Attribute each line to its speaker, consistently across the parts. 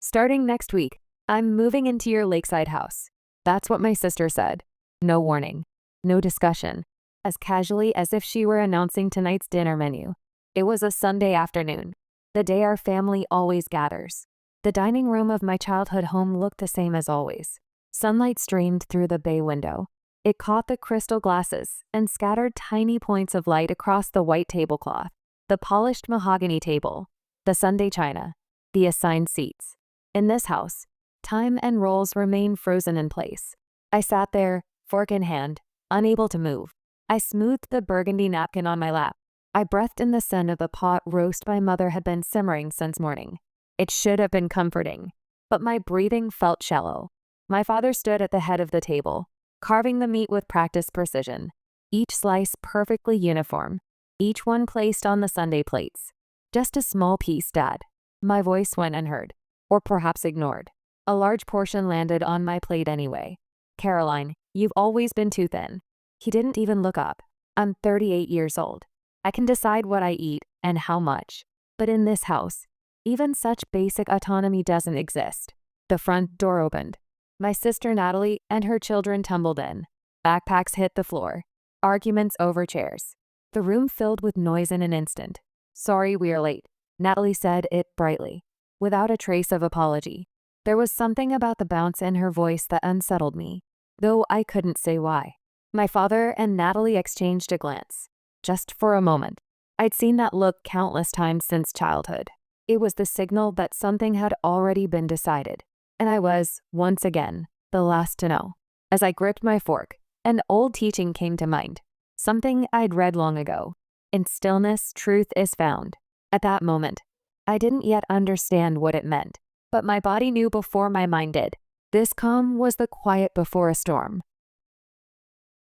Speaker 1: Starting next week, I'm moving into your lakeside house. That's what my sister said. No warning. No discussion. As casually as if she were announcing tonight's dinner menu. It was a Sunday afternoon, the day our family always gathers. The dining room of my childhood home looked the same as always. Sunlight streamed through the bay window. It caught the crystal glasses and scattered tiny points of light across the white tablecloth, the polished mahogany table, the Sunday china, the assigned seats. In this house, time and roles remain frozen in place. I sat there, fork in hand, unable to move. I smoothed the burgundy napkin on my lap. I breathed in the scent of the pot roast my mother had been simmering since morning. It should have been comforting, but my breathing felt shallow. My father stood at the head of the table, carving the meat with practiced precision, each slice perfectly uniform, each one placed on the Sunday plates. Just a small piece, Dad. My voice went unheard, or perhaps ignored. A large portion landed on my plate anyway. Caroline, you've always been too thin. He didn't even look up. I'm 38 years old. I can decide what I eat and how much. But in this house, even such basic autonomy doesn't exist. The front door opened. My sister Natalie and her children tumbled in. Backpacks hit the floor. Arguments over chairs. The room filled with noise in an instant. Sorry we are late, Natalie said it brightly, without a trace of apology. There was something about the bounce in her voice that unsettled me, though I couldn't say why. My father and Natalie exchanged a glance. Just for a moment. I'd seen that look countless times since childhood. It was the signal that something had already been decided. And I was, once again, the last to know. As I gripped my fork, an old teaching came to mind. Something I'd read long ago. In stillness, truth is found. At that moment, I didn't yet understand what it meant, but my body knew before my mind did. This calm was the quiet before a storm.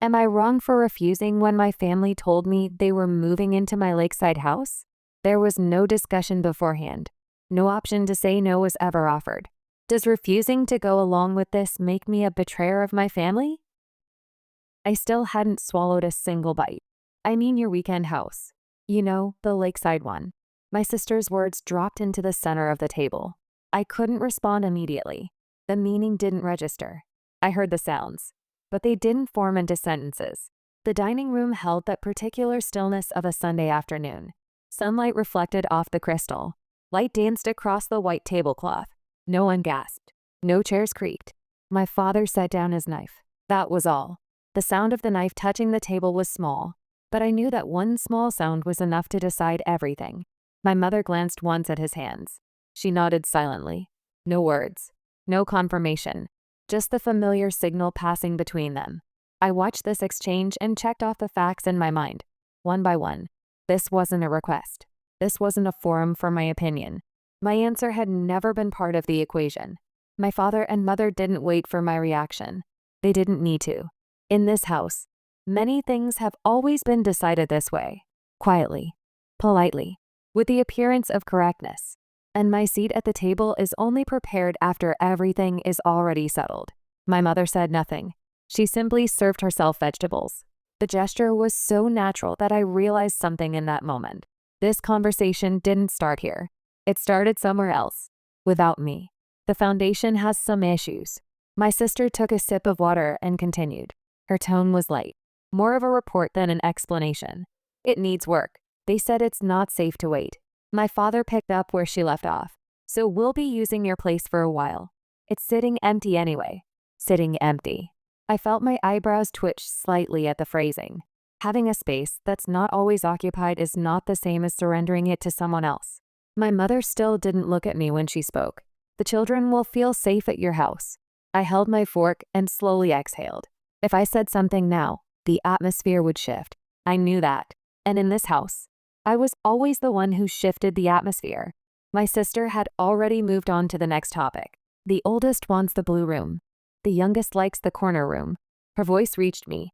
Speaker 1: Am I wrong for refusing when my family told me they were moving into my lakeside house? There was no discussion beforehand. No option to say no was ever offered. Does refusing to go along with this make me a betrayer of my family? I still hadn't swallowed a single bite. I mean your weekend house. You know, the lakeside one. My sister's words dropped into the center of the table. I couldn't respond immediately. The meaning didn't register. I heard the sounds, but they didn't form into sentences. The dining room held that particular stillness of a Sunday afternoon. Sunlight reflected off the crystal. Light danced across the white tablecloth. No one gasped. No chairs creaked. My father set down his knife. That was all. The sound of the knife touching the table was small, but I knew that one small sound was enough to decide everything. My mother glanced once at his hands. She nodded silently. No words. No confirmation. Just the familiar signal passing between them. I watched this exchange and checked off the facts in my mind, one by one. This wasn't a request. This wasn't a forum for my opinion. My answer had never been part of the equation. My father and mother didn't wait for my reaction. They didn't need to. In this house, many things have always been decided this way. Quietly. Politely. With the appearance of correctness. And my seat at the table is only prepared after everything is already settled. My mother said nothing. She simply served herself vegetables. The gesture was so natural that I realized something in that moment. This conversation didn't start here. It started somewhere else. Without me. The foundation has some issues. My sister took a sip of water and continued. Her tone was light. More of a report than an explanation. It needs work. They said it's not safe to wait. My father picked up where she left off. So we'll be using your place for a while. It's sitting empty anyway. Sitting empty. I felt my eyebrows twitch slightly at the phrasing. Having a space that's not always occupied is not the same as surrendering it to someone else. My mother still didn't look at me when she spoke. The children will feel safe at your house. I held my fork and slowly exhaled. If I said something now, the atmosphere would shift. I knew that. And in this house, I was always the one who shifted the atmosphere. My sister had already moved on to the next topic. The oldest wants the blue room. The youngest likes the corner room. Her voice reached me,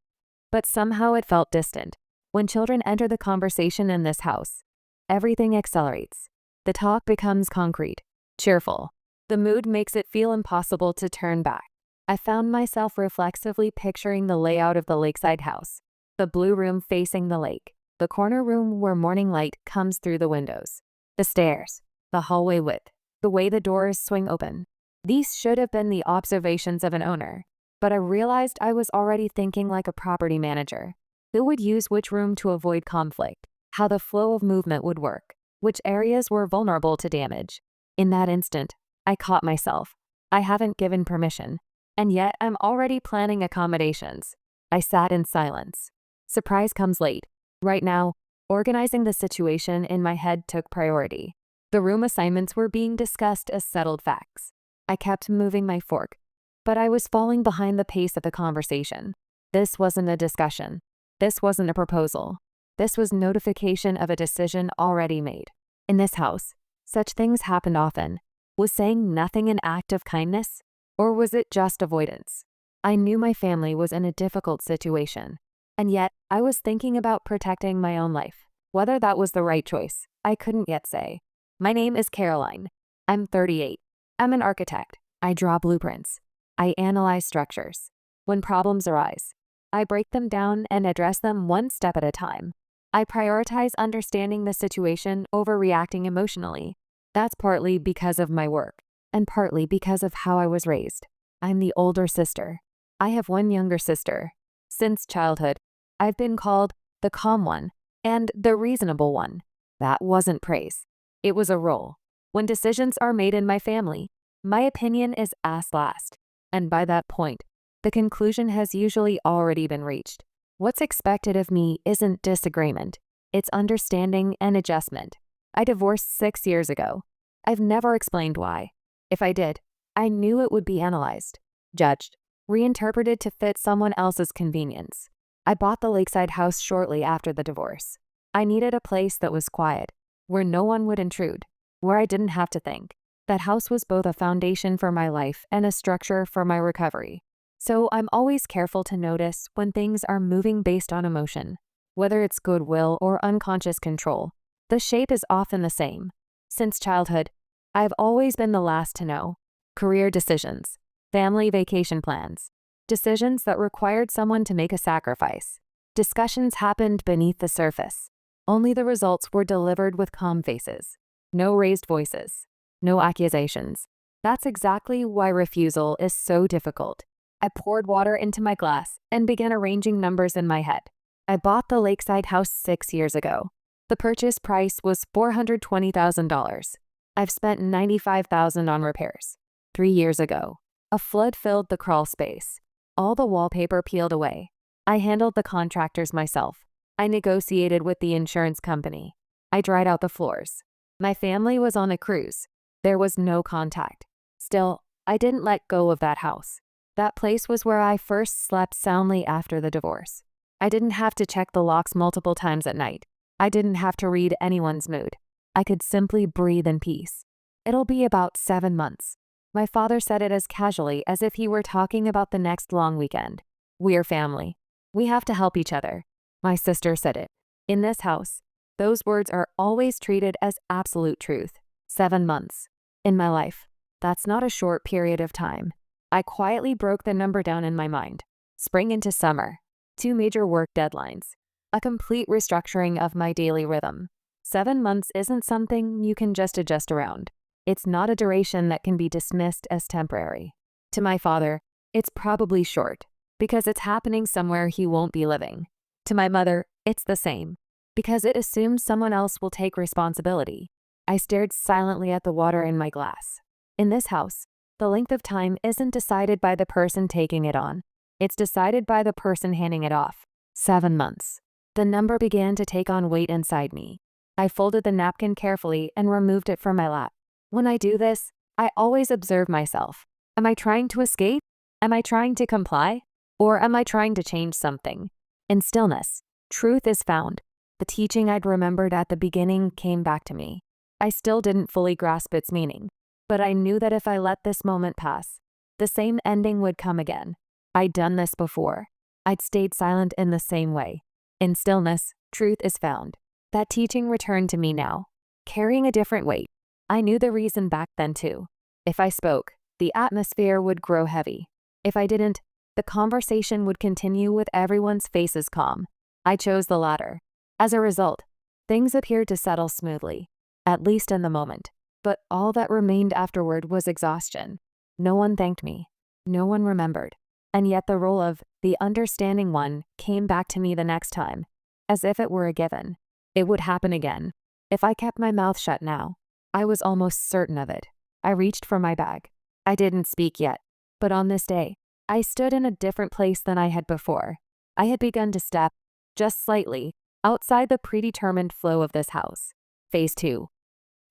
Speaker 1: but somehow it felt distant. When children enter the conversation in this house, everything accelerates. The talk becomes concrete, cheerful. The mood makes it feel impossible to turn back. I found myself reflexively picturing the layout of the lakeside house. The blue room facing the lake. The corner room where morning light comes through the windows. The stairs. The hallway width. the way the doors swing open. These should have been the observations of an owner, but I realized I was already thinking like a property manager. Who would use which room to avoid conflict? How the flow of movement would work? Which areas were vulnerable to damage? In that instant, I caught myself. I haven't given permission, and yet I'm already planning accommodations. I sat in silence. Surprise comes late. Right now, organizing the situation in my head took priority. The room assignments were being discussed as settled facts. I kept moving my fork, but I was falling behind the pace of the conversation. This wasn't a discussion. This wasn't a proposal. This was notification of a decision already made. In this house, such things happened often. Was saying nothing an act of kindness? Or was it just avoidance? I knew my family was in a difficult situation, and yet I was thinking about protecting my own life. Whether that was the right choice, I couldn't yet say. My name is Caroline. I'm 38. I'm an architect. I draw blueprints. I analyze structures. When problems arise, I break them down and address them one step at a time. I prioritize understanding the situation over reacting emotionally. That's partly because of my work, and partly because of how I was raised. I'm the older sister. I have one younger sister. Since childhood, I've been called the calm one and the reasonable one. That wasn't praise. It was a role. When decisions are made in my family, my opinion is asked last, and by that point, the conclusion has usually already been reached. What's expected of me isn't disagreement. It's understanding and adjustment. I divorced 6 years ago. I've never explained why. If I did, I knew it would be analyzed, judged, reinterpreted to fit someone else's convenience. I bought the lakeside house shortly after the divorce. I needed a place that was quiet, where no one would intrude, where I didn't have to think. That house was both a foundation for my life and a structure for my recovery. So I'm always careful to notice when things are moving based on emotion, whether it's goodwill or unconscious control. The shape is often the same. Since childhood, I've always been the last to know. Career decisions, family vacation plans, decisions that required someone to make a sacrifice. Discussions happened beneath the surface. Only the results were delivered with calm faces. No raised voices. No accusations. That's exactly why refusal is so difficult. I poured water into my glass and began arranging numbers in my head. I bought the lakeside house 6 years ago. The purchase price was $420,000. I've spent $95,000 on repairs. 3 years ago, a flood filled the crawl space. All the wallpaper peeled away. I handled the contractors myself. I negotiated with the insurance company. I dried out the floors. My family was on a cruise. There was no contact. Still, I didn't let go of that house. That place was where I first slept soundly after the divorce. I didn't have to check the locks multiple times at night. I didn't have to read anyone's mood. I could simply breathe in peace. It'll be about 7 months. My father said it as casually as if he were talking about the next long weekend. We're family. We have to help each other. My sister said it. In this house, those words are always treated as absolute truth. 7 months. In my life, that's not a short period of time. I quietly broke the number down in my mind. Spring into summer. 2 major work deadlines. A complete restructuring of my daily rhythm. 7 months isn't something you can just adjust around. It's not a duration that can be dismissed as temporary. To my father, it's probably short, because it's happening somewhere he won't be living. To my mother, it's the same, because it assumes someone else will take responsibility. I stared silently at the water in my glass. In this house, the length of time isn't decided by the person taking it on. It's decided by the person handing it off. 7 months. The number began to take on weight inside me. I folded the napkin carefully and removed it from my lap. When I do this, I always observe myself. Am I trying to escape? Am I trying to comply? Or am I trying to change something? In stillness, truth is found. The teaching I'd remembered at the beginning came back to me. I still didn't fully grasp its meaning, but I knew that if I let this moment pass, the same ending would come again. I'd done this before. I'd stayed silent in the same way. In stillness, truth is found. That teaching returned to me now, carrying a different weight. I knew the reason back then too. If I spoke, the atmosphere would grow heavy. If I didn't, the conversation would continue with everyone's faces calm. I chose the latter. As a result, things appeared to settle smoothly, at least in the moment. but all that remained afterward was exhaustion. No one thanked me. No one remembered. And yet the role of the understanding one came back to me the next time, as if it were a given. It would happen again. If I kept my mouth shut now, I was almost certain of it. I reached for my bag. I didn't speak yet, but on this day, I stood in a different place than I had before. I had begun to step, just slightly, outside the predetermined flow of this house. Phase 2.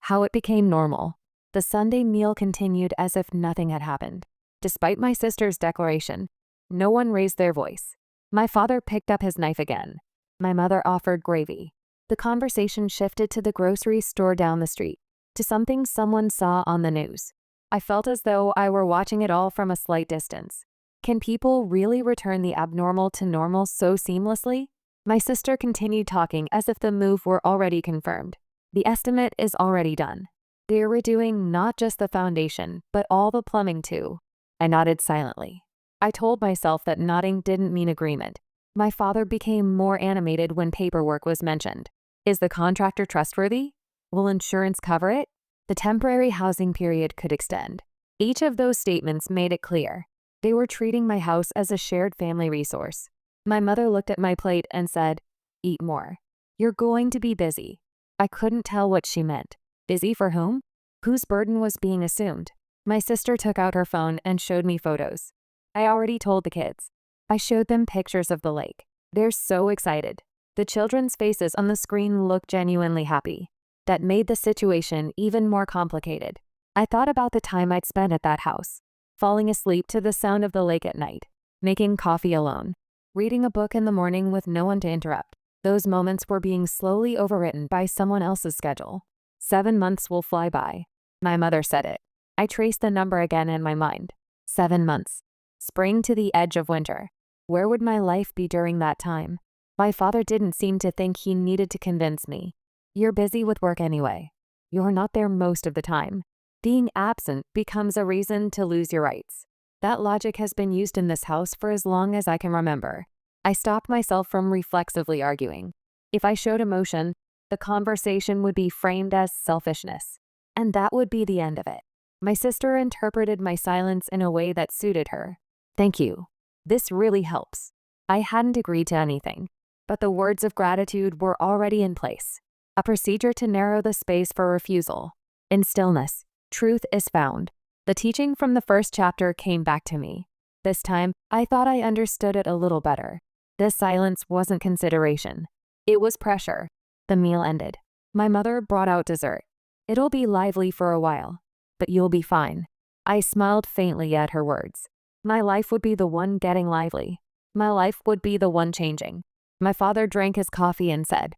Speaker 1: How it became normal. The Sunday meal continued as if nothing had happened. Despite my sister's declaration, no one raised their voice. My father picked up his knife again. My mother offered gravy. The conversation shifted to the grocery store down the street, to something someone saw on the news. I felt as though I were watching it all from a slight distance. Can people really return the abnormal to normal so seamlessly? My sister continued talking as if the move were already confirmed. The estimate is already done. They're redoing not just the foundation, but all the plumbing too. I nodded silently. I told myself that nodding didn't mean agreement. My father became more animated when paperwork was mentioned. Is the contractor trustworthy? Will insurance cover it? The temporary housing period could extend. Each of those statements made it clear. They were treating my house as a shared family resource. My mother looked at my plate and said, "Eat more. You're going to be busy." I couldn't tell what she meant. Busy for whom? Whose burden was being assumed? My sister took out her phone and showed me photos. I already told the kids. I showed them pictures of the lake. They're so excited. The children's faces on the screen looked genuinely happy. That made the situation even more complicated. I thought about the time I'd spent at that house, falling asleep to the sound of the lake at night, making coffee alone, reading a book in the morning with no one to interrupt. Those moments were being slowly overwritten by someone else's schedule. 7 months will fly by. My mother said it. I traced the number again in my mind. 7 months. Spring to the edge of winter. Where would my life be during that time? My father didn't seem to think he needed to convince me. You're busy with work anyway. You're not there most of the time. Being absent becomes a reason to lose your rights. That logic has been used in this house for as long as I can remember. I stopped myself from reflexively arguing. If I showed emotion, the conversation would be framed as selfishness. And that would be the end of it. My sister interpreted my silence in a way that suited her. "Thank you. This really helps." I hadn't agreed to anything, but the words of gratitude were already in place. A procedure to narrow the space for refusal. In stillness, truth is found. The teaching from the first chapter came back to me. This time, I thought I understood it a little better. This silence wasn't consideration. It was pressure. The meal ended. My mother brought out dessert. "It'll be lively for a while, but you'll be fine." I smiled faintly at her words. My life would be the one getting lively. My life would be the one changing. My father drank his coffee and said,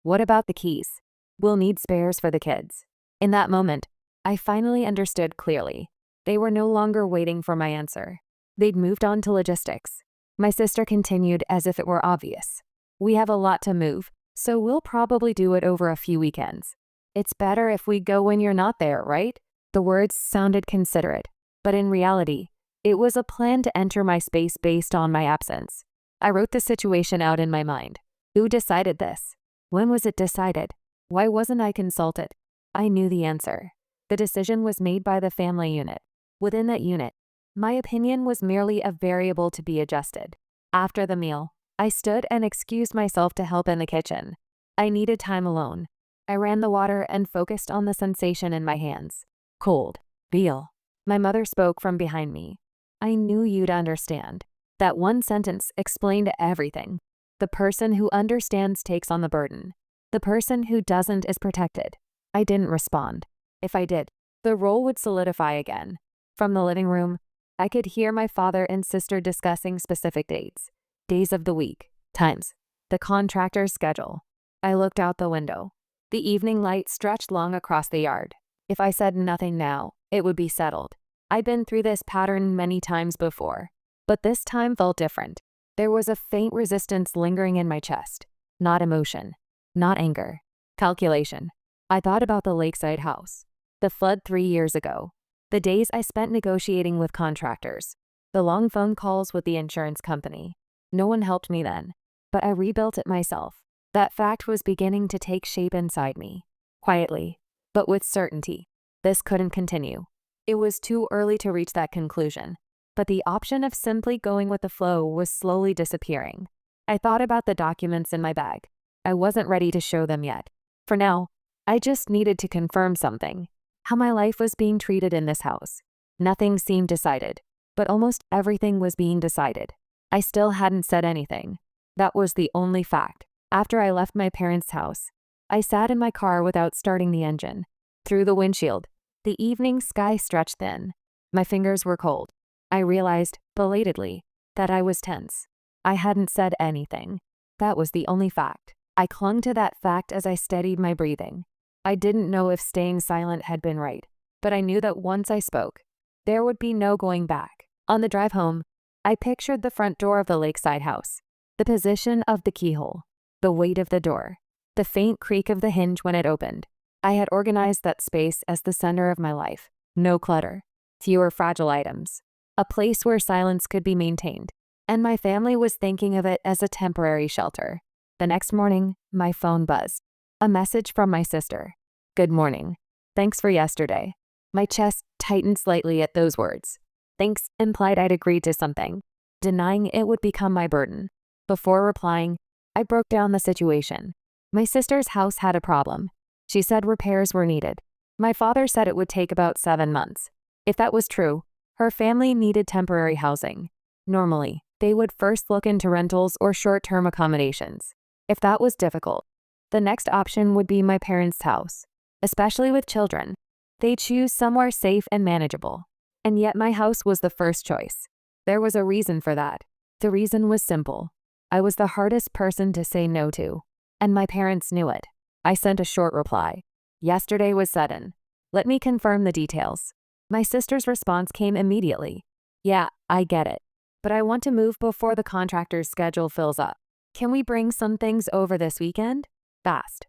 Speaker 1: "What about the keys? We'll need spares for the kids." In that moment, I finally understood clearly. They were no longer waiting for my answer. They'd moved on to logistics. My sister continued as if it were obvious. "We have a lot to move, so we'll probably do it over a few weekends. It's better if we go when you're not there, right?" The words sounded considerate, but in reality, it was a plan to enter my space based on my absence. I wrote the situation out in my mind. Who decided this? When was it decided? Why wasn't I consulted? I knew the answer. The decision was made by the family unit. Within that unit, my opinion was merely a variable to be adjusted. After the meal, I stood and excused myself to help in the kitchen. I needed time alone. I ran the water and focused on the sensation in my hands. Cold. Veal. My mother spoke from behind me. "I knew you'd understand." That one sentence explained everything. The person who understands takes on the burden. The person who doesn't is protected. I didn't respond. If I did, the role would solidify again. From the living room, I could hear my father and sister discussing specific dates, days of the week, times, the contractor's schedule. I looked out the window. The evening light stretched long across the yard. If I said nothing now, it would be settled. I'd been through this pattern many times before, but this time felt different. There was a faint resistance lingering in my chest. Not emotion, not anger, calculation. I thought about the lakeside house, the flood 3 years ago, the days I spent negotiating with contractors, the long phone calls with the insurance company. No one helped me then, but I rebuilt it myself. That fact was beginning to take shape inside me, quietly, but with certainty. This couldn't continue. It was too early to reach that conclusion, but the option of simply going with the flow was slowly disappearing. I thought about the documents in my bag. I wasn't ready to show them yet. For now, I just needed to confirm something: how my life was being treated in this house. Nothing seemed decided, but almost everything was being decided. I still hadn't said anything. That was the only fact. After I left my parents' house, I sat in my car without starting the engine. Through the windshield, the evening sky stretched thin. My fingers were cold. I realized, belatedly, that I was tense. I hadn't said anything. That was the only fact. I clung to that fact as I steadied my breathing. I didn't know if staying silent had been right, but I knew that once I spoke, there would be no going back. On the drive home, I pictured the front door of the lakeside house, the position of the keyhole, the weight of the door, the faint creak of the hinge when it opened. I had organized that space as the center of my life. No clutter, fewer fragile items, a place where silence could be maintained, and my family was thinking of it as a temporary shelter. The next morning, my phone buzzed. A message from my sister. "Good morning. Thanks for yesterday." My chest tightened slightly at those words. Thanks implied I'd agreed to something. Denying it would become my burden. Before replying, I broke down the situation. My sister's house had a problem. She said repairs were needed. My father said it would take about 7 months. If that was true, her family needed temporary housing. Normally, they would first look into rentals or short-term accommodations. If that was difficult, the next option would be my parents' house. Especially with children, they choose somewhere safe and manageable. And yet my house was the first choice. There was a reason for that. The reason was simple. I was the hardest person to say no to, and my parents knew it. I sent a short reply. Yesterday was sudden. Let me confirm the details. My sister's response came immediately. Yeah, I get it, but I want to move before the contractor's schedule fills up. Can we bring some things over this weekend? Fast.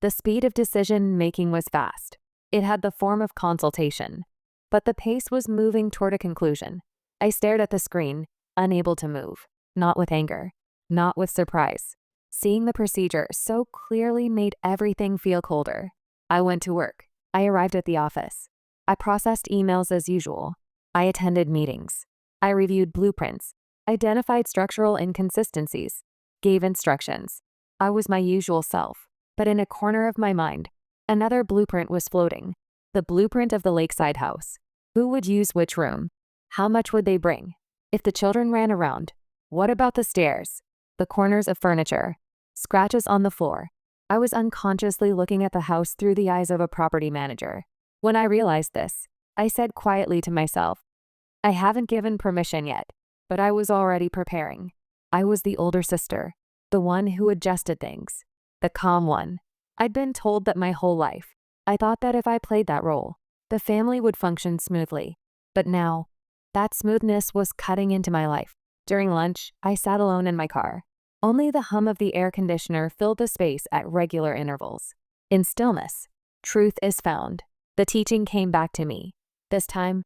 Speaker 1: The speed of decision-making was fast. It had the form of consultation, but the pace was moving toward a conclusion. I stared at the screen, unable to move. Not with anger, not with surprise. Seeing the procedure so clearly made everything feel colder. I went to work. I arrived at the office. I processed emails as usual. I attended meetings. I reviewed blueprints, identified structural inconsistencies, gave instructions. I was my usual self, but in a corner of my mind, another blueprint was floating. The blueprint of the lakeside house. Who would use which room? How much would they bring? If the children ran around, what about the stairs? The corners of furniture? Scratches on the floor? I was unconsciously looking at the house through the eyes of a property manager. When I realized this, I said quietly to myself, I haven't given permission yet, but I was already preparing. I was the older sister, the one who adjusted things, the calm one. I'd been told that my whole life. I thought that if I played that role, the family would function smoothly. But now, that smoothness was cutting into my life. During lunch, I sat alone in my car. Only the hum of the air conditioner filled the space at regular intervals. In stillness, truth is found. The teaching came back to me. This time,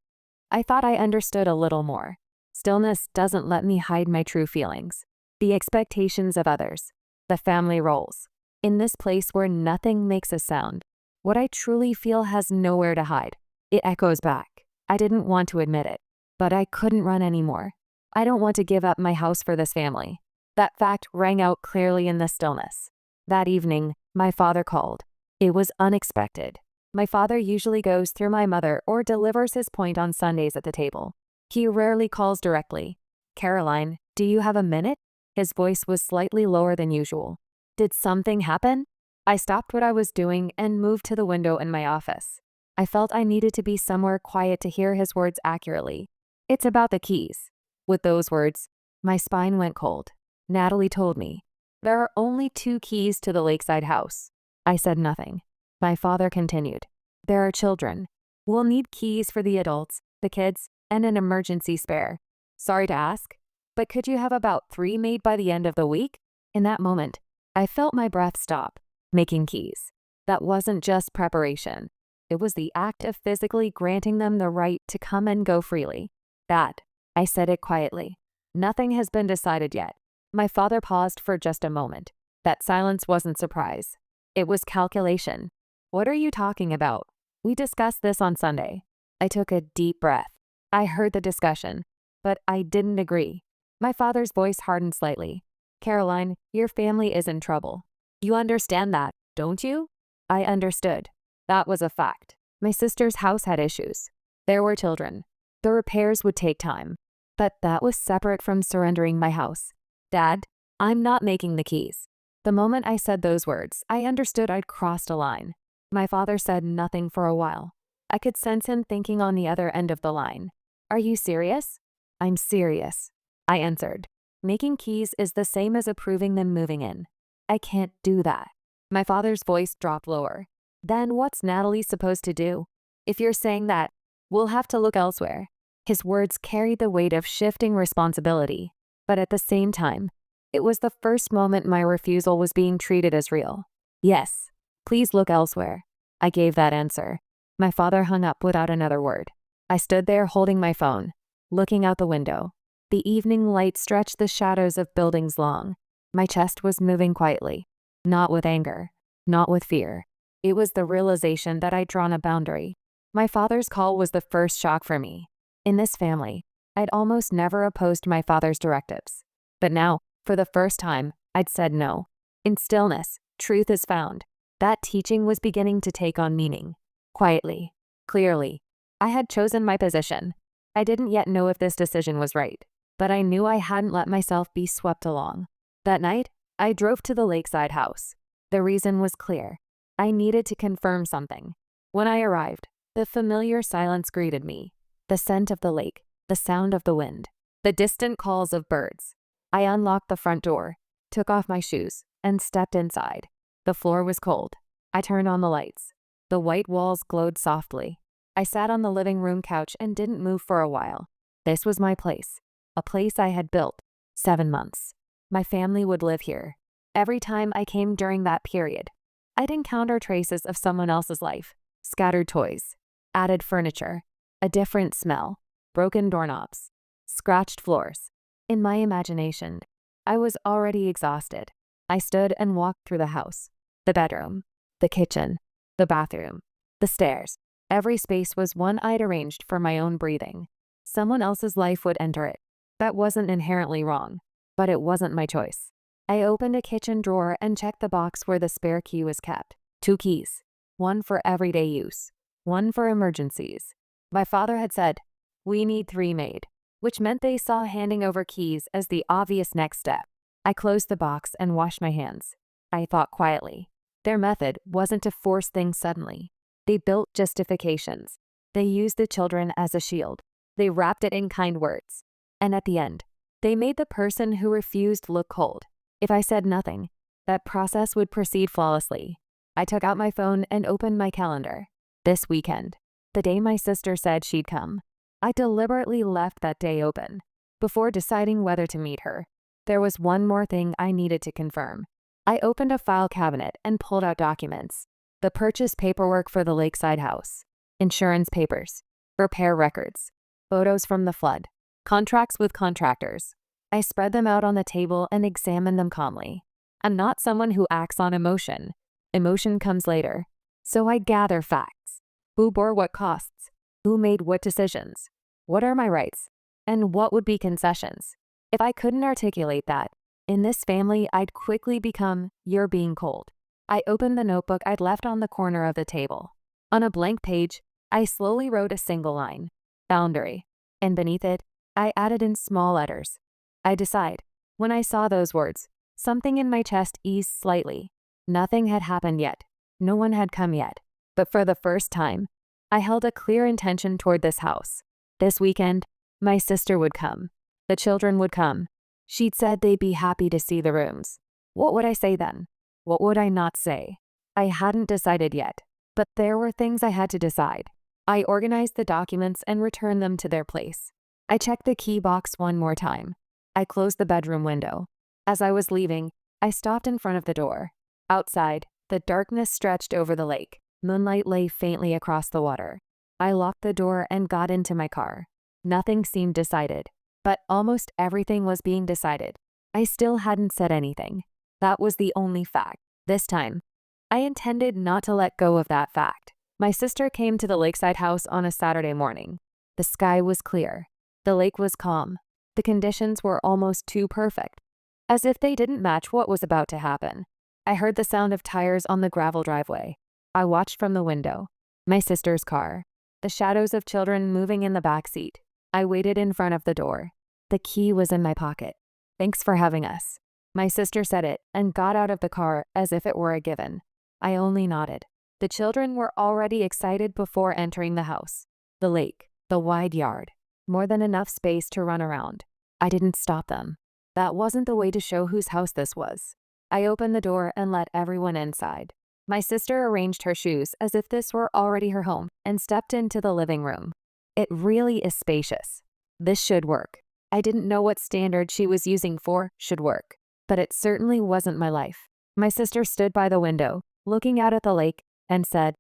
Speaker 1: I thought I understood a little more. Stillness doesn't let me hide my true feelings, the expectations of others, the family roles. In this place where nothing makes a sound, what I truly feel has nowhere to hide. It echoes back. I didn't want to admit it, but I couldn't run anymore. I don't want to give up my house for this family. That fact rang out clearly in the stillness. That evening, my father called. It was unexpected. My father usually goes through my mother or delivers his point on Sundays at the table. He rarely calls directly. Caroline, do you have a minute? His voice was slightly lower than usual. Did something happen? I stopped what I was doing and moved to the window in my office. I felt I needed to be somewhere quiet to hear his words accurately. It's about the keys. With those words, my spine went cold. Natalie told me, there are only 2 keys to the lakeside house. I said nothing. My father continued, there are children. We'll need keys for the adults, the kids, and an emergency spare. Sorry to ask, but could you have about 3 made by the end of the week? In that moment, I felt my breath stop. Making keys. That wasn't just preparation. It was the act of physically granting them the right to come and go freely. That, I said it quietly. Nothing has been decided yet. My father paused for just a moment. That silence wasn't surprise. It was calculation. What are you talking about? We discussed this on Sunday. I took a deep breath. I heard the discussion, but I didn't agree. My father's voice hardened slightly. Caroline, your family is in trouble. You understand that, don't you? I understood. That was a fact. My sister's house had issues. There were children. The repairs would take time. But that was separate from surrendering my house. Dad, I'm not making the keys. The moment I said those words, I understood I'd crossed a line. My father said nothing for a while. I could sense him thinking on the other end of the line. Are you serious? I'm serious, I answered. Making keys is the same as approving them moving in. I can't do that. My father's voice dropped lower. Then what's Natalie supposed to do? If you're saying that, we'll have to look elsewhere. His words carried the weight of shifting responsibility, but at the same time, it was the first moment my refusal was being treated as real. Yes, please look elsewhere. I gave that answer. My father hung up without another word. I stood there holding my phone, looking out the window. The evening light stretched the shadows of buildings long. My chest was moving quietly, not with anger, not with fear. It was the realization that I'd drawn a boundary. My father's call was the first shock for me. In this family, I'd almost never opposed my father's directives. But now, for the first time, I'd said no. In stillness, truth is found. That teaching was beginning to take on meaning. Quietly, clearly, I had chosen my position. I didn't yet know if this decision was right, but I knew I hadn't let myself be swept along. That night, I drove to the lakeside house. The reason was clear. I needed to confirm something. When I arrived, the familiar silence greeted me. The scent of the lake, the sound of the wind, the distant calls of birds. I unlocked the front door, took off my shoes, and stepped inside. The floor was cold. I turned on the lights. The white walls glowed softly. I sat on the living room couch and didn't move for a while. This was my place, a place I had built. 7 months. My family would live here. Every time I came during that period, I'd encounter traces of someone else's life. Scattered toys, added furniture, a different smell, broken doorknobs, scratched floors. In my imagination, I was already exhausted. I stood and walked through the house. The bedroom, the kitchen, the bathroom, the stairs. Every space was one I'd arranged for my own breathing. Someone else's life would enter it. That wasn't inherently wrong, but it wasn't my choice. I opened a kitchen drawer and checked the box where the spare key was kept. 2 keys, one for everyday use, one for emergencies. My father had said, we need 3 made, which meant they saw handing over keys as the obvious next step. I closed the box and washed my hands. I thought quietly. Their method wasn't to force things suddenly. They built justifications. They used the children as a shield. They wrapped it in kind words. And at the end, they made the person who refused look cold. If I said nothing, that process would proceed flawlessly. I took out my phone and opened my calendar. This weekend, the day my sister said she'd come. I deliberately left that day open. Before deciding whether to meet her, there was one more thing I needed to confirm. I opened a file cabinet and pulled out documents. The purchase paperwork for the lakeside house, insurance papers, repair records, photos from the flood, contracts with contractors. I spread them out on the table and examined them calmly. I'm not someone who acts on emotion. Emotion comes later. So I gather facts. Who bore what costs? Who made what decisions? What are my rights? And what would be concessions? If I couldn't articulate that, in this family I'd quickly become, you're being cold. I opened the notebook I'd left on the corner of the table. On a blank page, I slowly wrote a single line, boundary, and beneath it, I added in small letters, I decide. When I saw those words, something in my chest eased slightly. Nothing had happened yet. No one had come yet. But for the first time, I held a clear intention toward this house. This weekend, my sister would come. The children would come. She'd said they'd be happy to see the rooms. What would I say then? What would I not say? I hadn't decided yet, but there were things I had to decide. I organized the documents and returned them to their place. I checked the key box one more time. I closed the bedroom window. As I was leaving, I stopped in front of the door. Outside, the darkness stretched over the lake. Moonlight lay faintly across the water. I locked the door and got into my car. Nothing seemed decided, but almost everything was being decided. I still hadn't said anything. That was the only fact. This time, I intended not to let go of that fact. My sister came to the lakeside house on a Saturday morning. The sky was clear. The lake was calm. The conditions were almost too perfect, as if they didn't match what was about to happen. I heard the sound of tires on the gravel driveway. I watched from the window. My sister's car. The shadows of children moving in the back seat. I waited in front of the door. The key was in my pocket. "Thanks for having us." My sister said it and got out of the car as if it were a given. I only nodded. The children were already excited before entering the house. The lake, the wide yard, more than enough space to run around. I didn't stop them. That wasn't the way to show whose house this was. I opened the door and let everyone inside. My sister arranged her shoes as if this were already her home and stepped into the living room. It really is spacious. This should work. I didn't know what standard she was using for should work, but it certainly wasn't my life. My sister stood by the window, looking out at the lake, and said,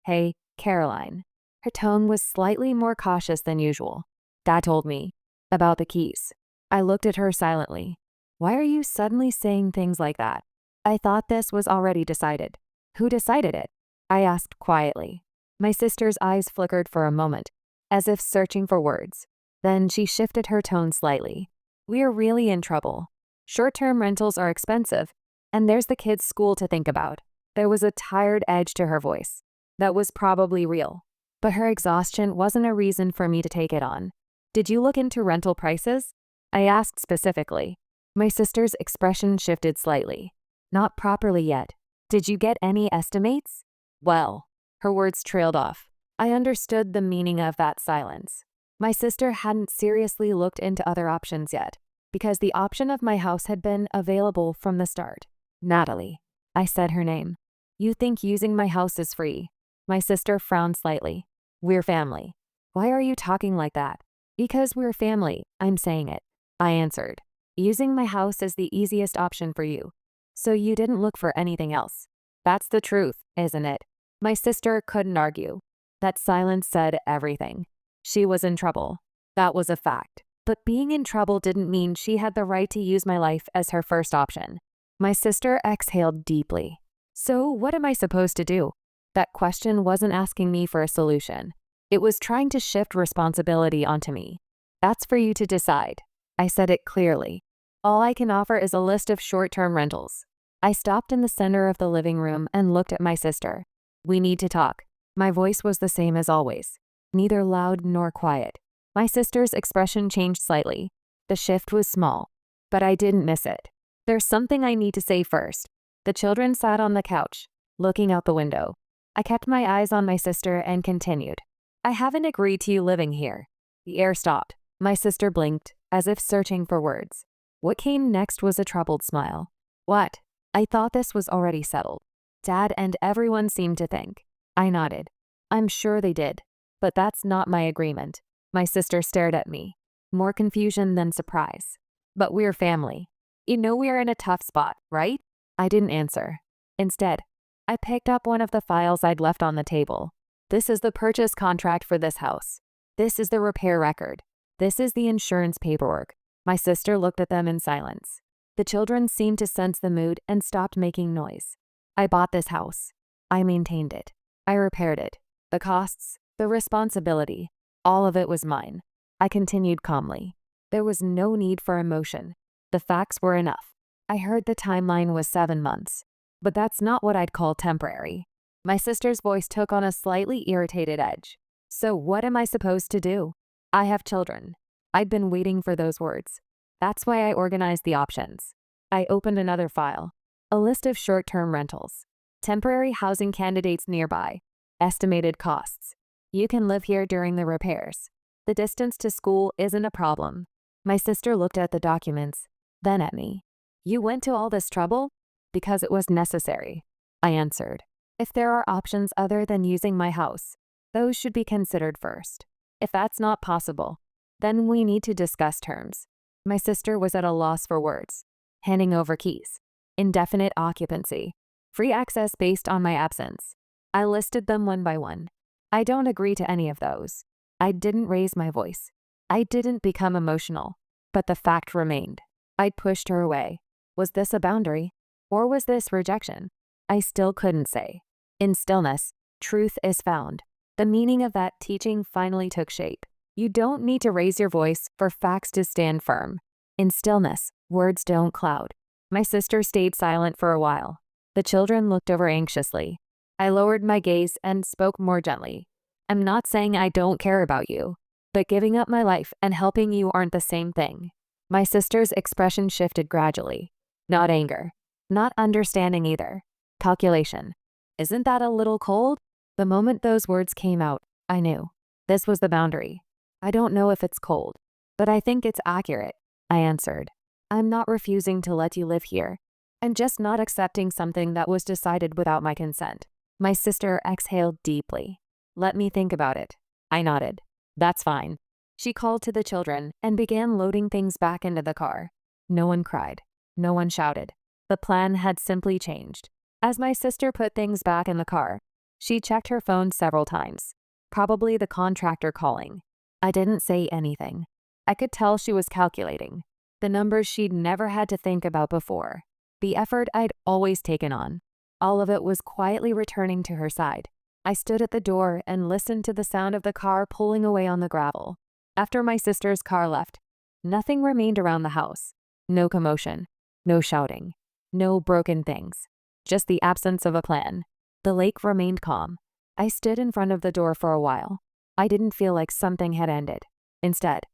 Speaker 1: "Hey, Caroline." Her tone was slightly more cautious than usual. "Dad told me about the keys." I looked at her silently. "Why are you suddenly saying things like that? I thought this was already decided." "Who decided it?" I asked quietly. My sister's eyes flickered for a moment, as if searching for words. Then she shifted her tone slightly. "We're really in trouble. Short-term rentals are expensive, and there's the kids' school to think about." There was a tired edge to her voice. That was probably real, but her exhaustion wasn't a reason for me to take it on. "Did you look into rental prices?" I asked specifically. My sister's expression shifted slightly. "Not properly yet. Did you get any estimates?" "Well," her words trailed off. I understood the meaning of that silence. My sister hadn't seriously looked into other options yet, because the option of my house had been available from the start. "Natalie." I said her name. "You think using my house is free?" My sister frowned slightly. "We're family." "Why are you talking like that?" "Because we're family, I'm saying it," I answered. "Using my house is the easiest option for you, so you didn't look for anything else." "That's the truth, isn't it?" My sister couldn't argue. That silence said everything. She was in trouble. That was a fact. But being in trouble didn't mean she had the right to use my life as her first option. My sister exhaled deeply. "So what am I supposed to do?" That question wasn't asking me for a solution. It was trying to shift responsibility onto me. "That's for you to decide." I said it clearly. "All I can offer is a list of short-term rentals." I stopped in the center of the living room and looked at my sister. "We need to talk." My voice was the same as always, neither loud nor quiet. My sister's expression changed slightly. The shift was small, but I didn't miss it. "There's something I need to say first." The children sat on the couch, looking out the window. I kept my eyes on my sister and continued. "I haven't agreed to you living here." The air stopped. My sister blinked, as if searching for words. What came next was a troubled smile. "What?" I thought this was already settled. Dad and everyone seemed to think. I nodded. "I'm sure they did, but that's not my agreement." My sister stared at me, more confusion than surprise. "But we're family. You know we're in a tough spot, right?" I didn't answer. Instead, I picked up one of the files I'd left on the table. "This is the purchase contract for this house. This is the repair record. This is the insurance paperwork." My sister looked at them in silence. The children seemed to sense the mood and stopped making noise. "I bought this house. I maintained it. I repaired it. The costs, the responsibility, all of it was mine." I continued calmly. There was no need for emotion. The facts were enough. I heard the timeline was 7 months, but that's not what I'd call temporary. My sister's voice took on a slightly irritated edge. "So what am I supposed to do?" "I have children." I'd been waiting for those words. That's why I organized the options. I opened another file. A list of short-term rentals. Temporary housing candidates nearby. Estimated costs. You can live here during the repairs. The distance to school isn't a problem. My sister looked at the documents, then at me. "You went to all this trouble?" "Because it was necessary," I answered. "If there are options other than using my house, those should be considered first. If that's not possible, then we need to discuss terms." My sister was at a loss for words. Handing over keys. Indefinite occupancy. Free access based on my absence. I listed them one by one. "I don't agree to any of those." I didn't raise my voice. I didn't become emotional. But the fact remained. I'd pushed her away. Was this a boundary? Or was this rejection? I still couldn't say. In stillness, truth is found. The meaning of that teaching finally took shape. You don't need to raise your voice for facts to stand firm. In stillness, words don't cloud. My sister stayed silent for a while. The children looked over anxiously. I lowered my gaze and spoke more gently. I'm not saying I don't care about you, but giving up my life and helping you aren't the same thing. My sister's expression shifted gradually. Not anger. Not understanding either. Calculation. Isn't that a little cold? The moment those words came out, I knew. This was the boundary. I don't know if it's cold, but I think it's accurate, I answered. I'm not refusing to let you live here. I'm just not accepting something that was decided without my consent. My sister exhaled deeply. Let me think about it. I nodded. That's fine. She called to the children and began loading things back into the car. No one cried. No one shouted. The plan had simply changed. As my sister put things back in the car, she checked her phone several times. Probably the contractor calling. I didn't say anything. I could tell she was calculating. The numbers she'd never had to think about before. The effort I'd always taken on. All of it was quietly returning to her side. I stood at the door and listened to the sound of the car pulling away on the gravel. After my sister's car left, nothing remained around the house. No commotion. No shouting. No broken things. Just the absence of a plan. The lake remained calm. I stood in front of the door for a while. I didn't feel like something had ended. Instead,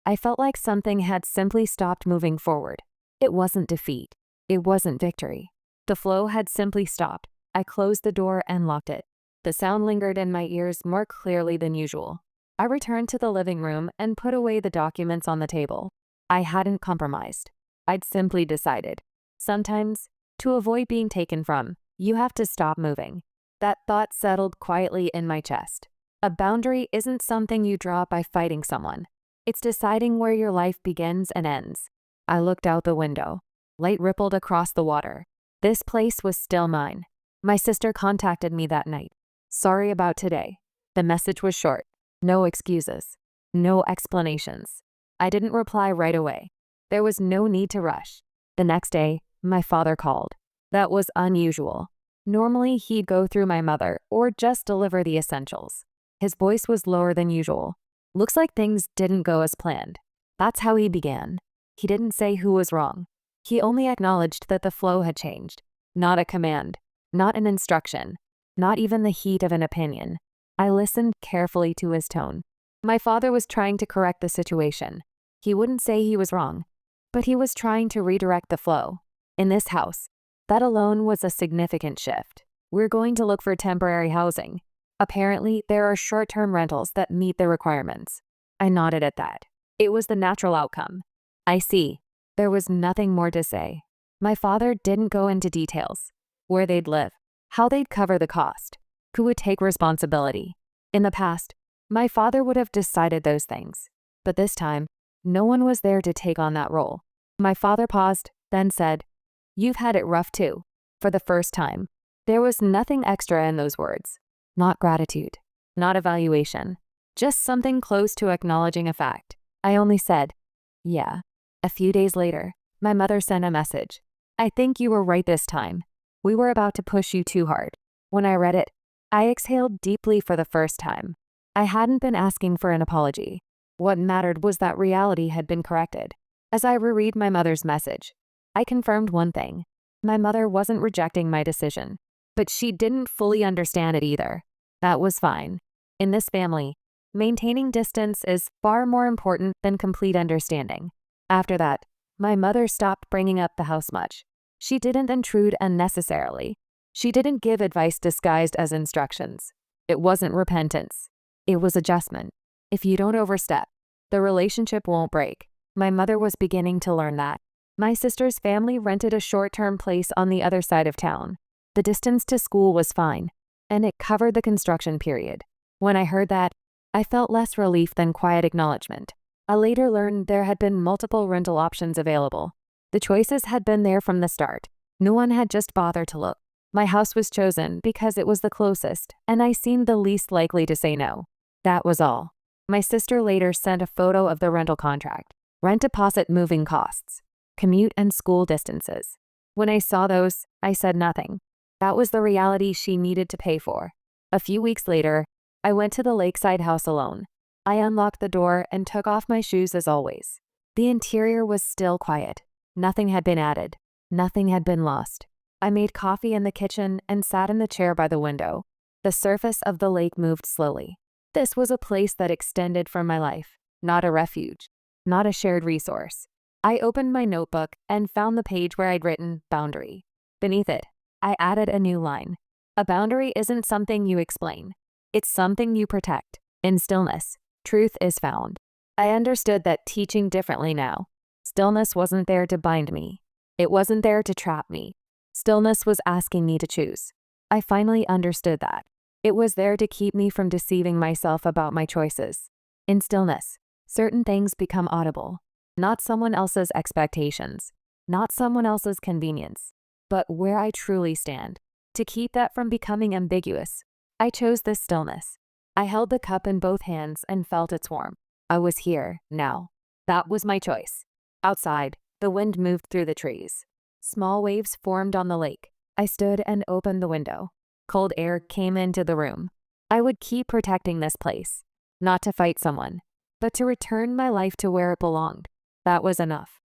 Speaker 1: I felt like something had simply stopped moving forward. It wasn't defeat. It wasn't victory. The flow had simply stopped. I closed the door and locked it. The sound lingered in my ears more clearly than usual. I returned to the living room and put away the documents on the table. I hadn't compromised. I'd simply decided. Sometimes, to avoid being taken from, you have to stop moving. That thought settled quietly in my chest. A boundary isn't something you draw by fighting someone. It's deciding where your life begins and ends. I looked out the window. Light rippled across the water. This place was still mine. My sister contacted me that night. Sorry about today. The message was short. No excuses. No explanations. I didn't reply right away. There was no need to rush. The next day, my father called. That was unusual. Normally, he'd go through my mother or just deliver the essentials. His voice was lower than usual. Looks like things didn't go as planned. That's how he began. He didn't say who was wrong. He only acknowledged that the flow had changed. Not a command. Not an instruction. Not even the heat of an opinion. I listened carefully to his tone. My father was trying to correct the situation. He wouldn't say he was wrong, but he was trying to redirect the flow. In this house, that alone was a significant shift. We're going to look for temporary housing. Apparently, there are short-term rentals that meet the requirements. I nodded at that. It was the natural outcome. I see. There was nothing more to say. My father didn't go into details. Where they'd live. How they'd cover the cost. Who would take responsibility. In the past, my father would have decided those things. But this time, no one was there to take on that role. My father paused, then said, "You've had it rough too." For the first time. There was nothing extra in those words. Not gratitude. Not evaluation. Just something close to acknowledging a fact. I only said, "Yeah." A few days later, my mother sent a message. "I think you were right this time. We were about to push you too hard." When I read it, I exhaled deeply for the first time. I hadn't been asking for an apology. What mattered was that reality had been corrected. As I reread my mother's message, I confirmed one thing. My mother wasn't rejecting my decision, but she didn't fully understand it either. That was fine. In this family, maintaining distance is far more important than complete understanding. After that, my mother stopped bringing up the house much. She didn't intrude unnecessarily. She didn't give advice disguised as instructions. It wasn't repentance. It was adjustment. If you don't overstep, the relationship won't break. My mother was beginning to learn that. My sister's family rented a short-term place on the other side of town. The distance to school was fine, and it covered the construction period. When I heard that, I felt less relief than quiet acknowledgement. I later learned there had been multiple rental options available. The choices had been there from the start. No one had just bothered to look. My house was chosen because it was the closest, and I seemed the least likely to say no. That was all. My sister later sent a photo of the rental contract, rent deposit, moving costs, commute and school distances. When I saw those, I said nothing. That was the reality she needed to pay for. A few weeks later, I went to the lakeside house alone. I unlocked the door and took off my shoes as always. The interior was still quiet. Nothing had been added. Nothing had been lost. I made coffee in the kitchen and sat in the chair by the window. The surface of the lake moved slowly. This was a place that extended from my life, not a refuge, not a shared resource. I opened my notebook and found the page where I'd written boundary. Beneath it, I added a new line. A boundary isn't something you explain. It's something you protect. In stillness, truth is found. I understood that teaching differently now. Stillness wasn't there to bind me. It wasn't there to trap me. Stillness was asking me to choose. I finally understood that. It was there to keep me from deceiving myself about my choices. In stillness, certain things become audible. Not someone else's expectations, not someone else's convenience, but where I truly stand. To keep that from becoming ambiguous, I chose this stillness. I held the cup in both hands and felt its warmth. I was here, now. That was my choice. Outside, the wind moved through the trees. Small waves formed on the lake. I stood and opened the window. Cold air came into the room. I would keep protecting this place, not to fight someone, but to return my life to where it belonged. That was enough.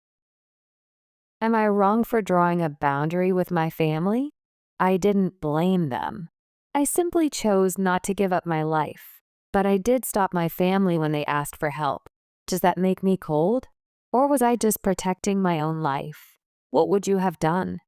Speaker 1: Am I wrong for drawing a boundary with my family? I didn't blame them. I simply chose not to give up my life. But I did stop my family when they asked for help. Does that make me cold? Or was I just protecting my own life? What would you have done?